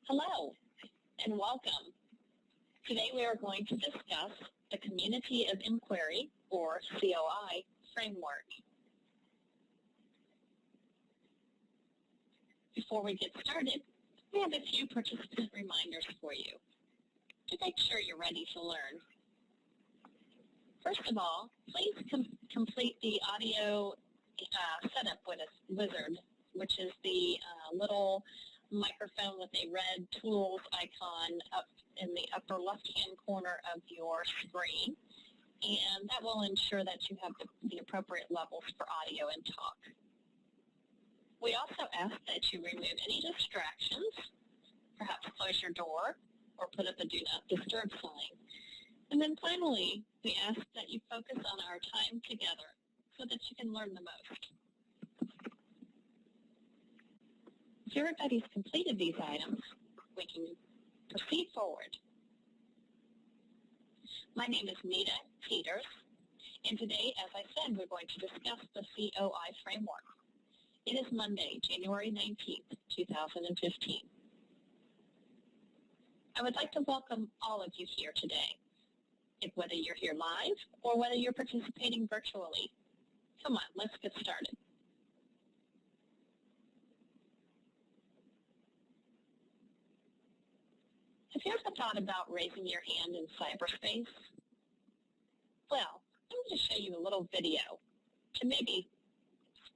Hello and welcome. Today we are going to discuss the Community of Inquiry, or CoI Framework. Before we get started, we have a few participant reminders for you to make sure you're ready to learn. First of all, please complete the audio setup wizard, which is the little microphone with a red tools icon up in the upper left-hand corner of your screen, and that will ensure that you have the appropriate levels for audio and talk. We also ask that you remove any distractions, perhaps close your door or put up a Do Not Disturb sign. And then finally, we ask that you focus on our time together so that you can learn the most. If everybody's completed these items, we can proceed forward. My name is Nita Peters, and today, as I said, we're going to discuss the CoI Framework. It is Monday, January 19th, 2015. I would like to welcome all of you here today, whether you're here live or whether you're participating virtually. Come on, let's get started. Have you ever thought about raising your hand in cyberspace? Well, I'm going to show you a little video to maybe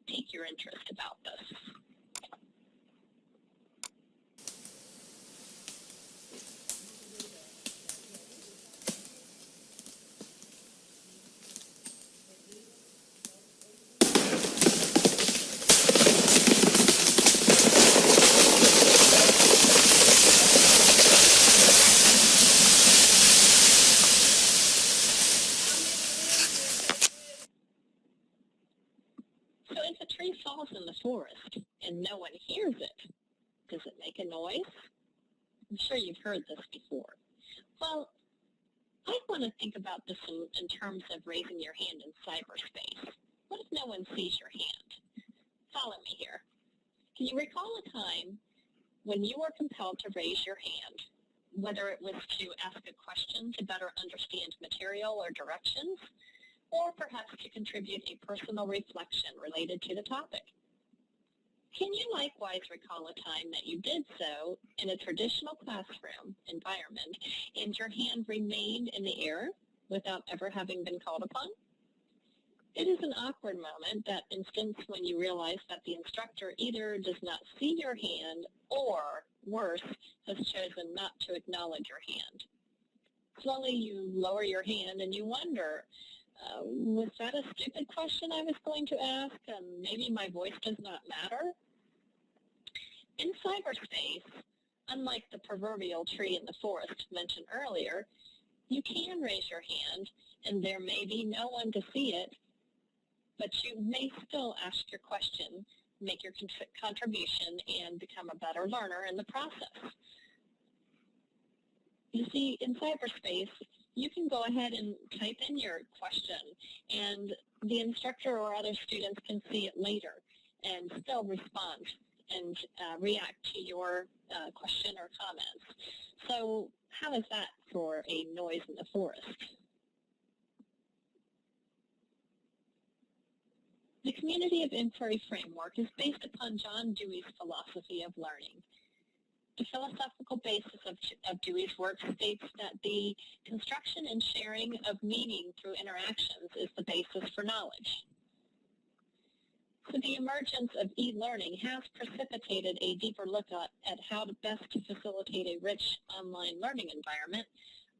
pique your interest about this. So if a tree falls in the forest and no one hears it, does it make a noise? I'm sure you've heard this before. Well, I want to think about this in terms of raising your hand in cyberspace. What if no one sees your hand? Follow me here. Can you recall a time when you were compelled to raise your hand, whether it was to ask a question to better understand material or directions, or perhaps to contribute a personal reflection related to the topic? Can you likewise recall a time that you did so in a traditional classroom environment and your hand remained in the air without ever having been called upon? It is an awkward moment, that instance when you realize that the instructor either does not see your hand or, worse, has chosen not to acknowledge your hand. Slowly you lower your hand and you wonder, was that a stupid question I was going to ask? Maybe my voice does not matter? In cyberspace, unlike the proverbial tree in the forest mentioned earlier, you can raise your hand and there may be no one to see it, but you may still ask your question, make your contribution, and become a better learner in the process. You see, in cyberspace, you can go ahead and type in your question, and the instructor or other students can see it later and still respond and react to your question or comments. So how is that for a noise in the forest? The Community of Inquiry Framework is based upon John Dewey's philosophy of learning. The philosophical basis of Dewey's work states that the construction and sharing of meaning through interactions is the basis for knowledge. So the emergence of e-learning has precipitated a deeper look at how to best facilitate a rich online learning environment,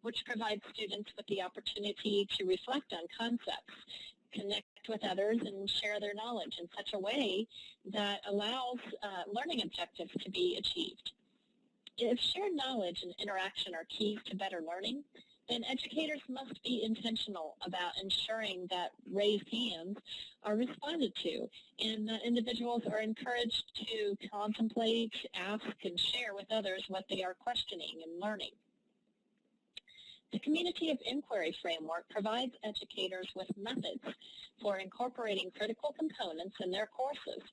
which provides students with the opportunity to reflect on concepts, connect with others, and share their knowledge in such a way that allows learning objectives to be achieved. If shared knowledge and interaction are keys to better learning, then educators must be intentional about ensuring that raised hands are responded to and that individuals are encouraged to contemplate, ask, and share with others what they are questioning and learning. The Community of Inquiry Framework provides educators with methods for incorporating critical components in their courses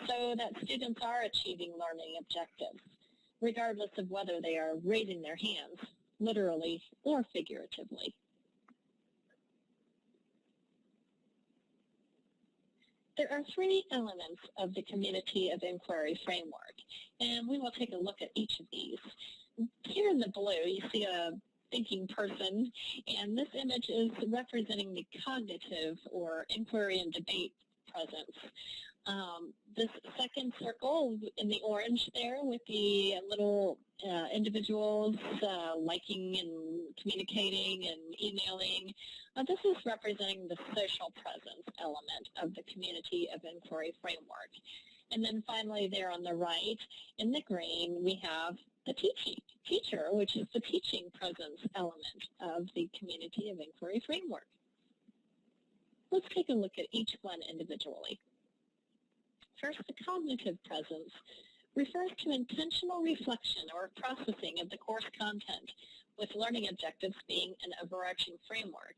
so that students are achieving learning objectives. regardless of whether they are raising their hands, literally or figuratively. There are three elements of the Community of Inquiry framework, and we will take a look at each of these. Here in the blue, you see a thinking person, and this image is representing the cognitive or inquiry and debate presence. This second circle in the orange there with the little individuals liking and communicating and emailing, this is representing the social presence element of the Community of Inquiry framework. And then finally there on the right in the green we have the teacher, which is the teaching presence element of the Community of Inquiry framework. Let's take a look at each one individually. First, the cognitive presence refers to intentional reflection or processing of the course content, with learning objectives being an overarching framework.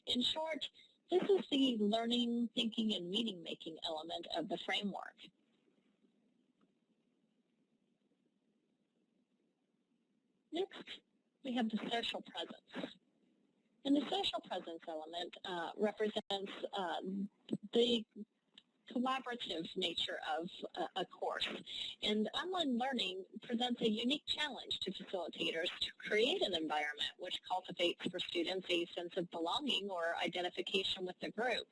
In short, this is the learning, thinking, and meaning-making element of the framework. Next, we have the social presence. And the social presence element represents the collaborative nature of a course. And online learning presents a unique challenge to facilitators to create an environment which cultivates for students a sense of belonging or identification with the group.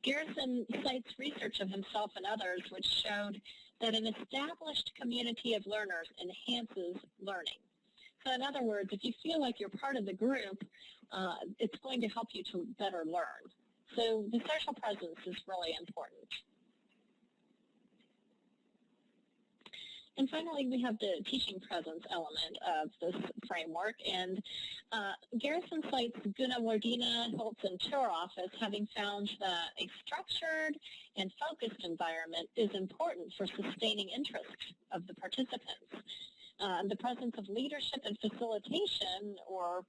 Garrison cites research of himself and others which showed that an established community of learners enhances learning. So in other words, if you feel like you're part of the group, it's going to help you to better learn. So the social presence is really important. And finally, we have the teaching presence element of this framework. And Garrison cites Gunawardena, Holtz, and Turoff as having found that a structured and focused environment is important for sustaining interest of the participants. The presence of leadership and facilitation, or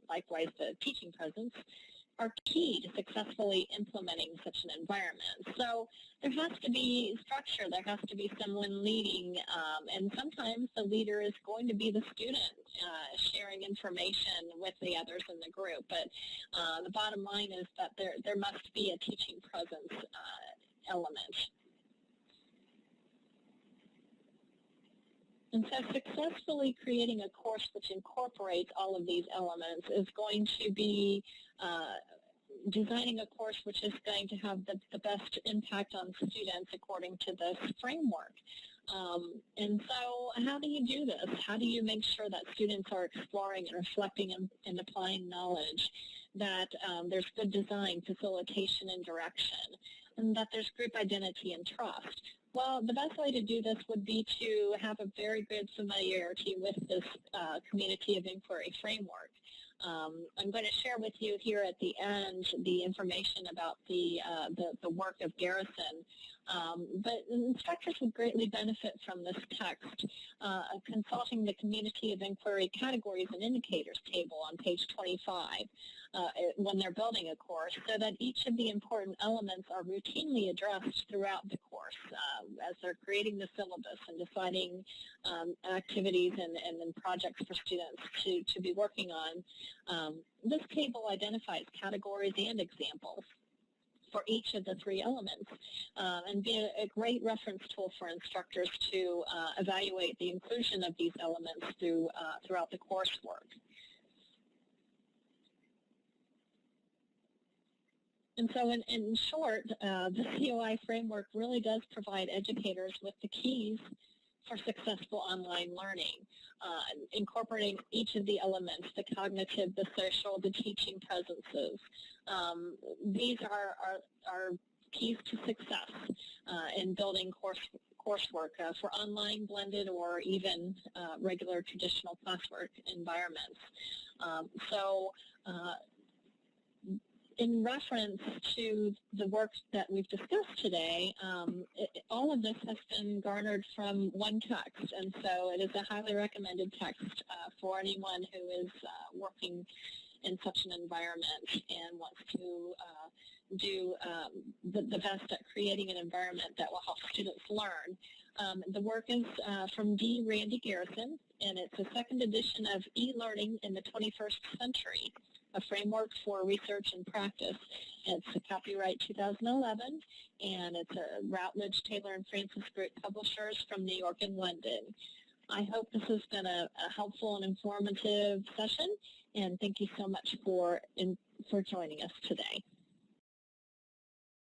likewise the teaching presence, are key to successfully implementing such an environment. So there has to be structure, there has to be someone leading, and sometimes the leader is going to be the student sharing information with the others in the group. But the bottom line is that there must be a teaching presence element. And so successfully creating a course which incorporates all of these elements is going to be designing a course which is going to have the best impact on students according to this framework. And so how do you do this? How do you make sure that students are exploring and reflecting and applying knowledge, that there's good design, facilitation, and direction, and that there's group identity and trust? Well, the best way to do this would be to have a very good familiarity with this Community of Inquiry framework. I'm going to share with you here at the end the information about the work of Garrison, but instructors would greatly benefit from this text, consulting the Community of Inquiry Categories and Indicators table on page 25 when they're building a course, so that each of the important elements are routinely addressed throughout the course as they're creating the syllabus and deciding activities and projects for students to be working on. This table identifies categories and examples for each of the three elements, and be a great reference tool for instructors to evaluate the inclusion of these elements throughout the coursework. And so in short, the CoI framework really does provide educators with the keys for successful online learning, incorporating each of the elements, the cognitive, the social, the teaching presences. These are keys to success in building coursework for online, blended, or even regular traditional classwork environments. In reference to the work that we've discussed today, all of this has been garnered from one text, and so it is a highly recommended text for anyone who is working in such an environment and wants to do the best at creating an environment that will help students learn. The work is from D. Randy Garrison, and it's a second edition of E-Learning in the 21st Century, a framework for research and practice. It's a copyright 2011, and it's a Routledge, Taylor & Francis Group publishers from New York and London. I hope this has been a helpful and informative session, and thank you so much for joining us today.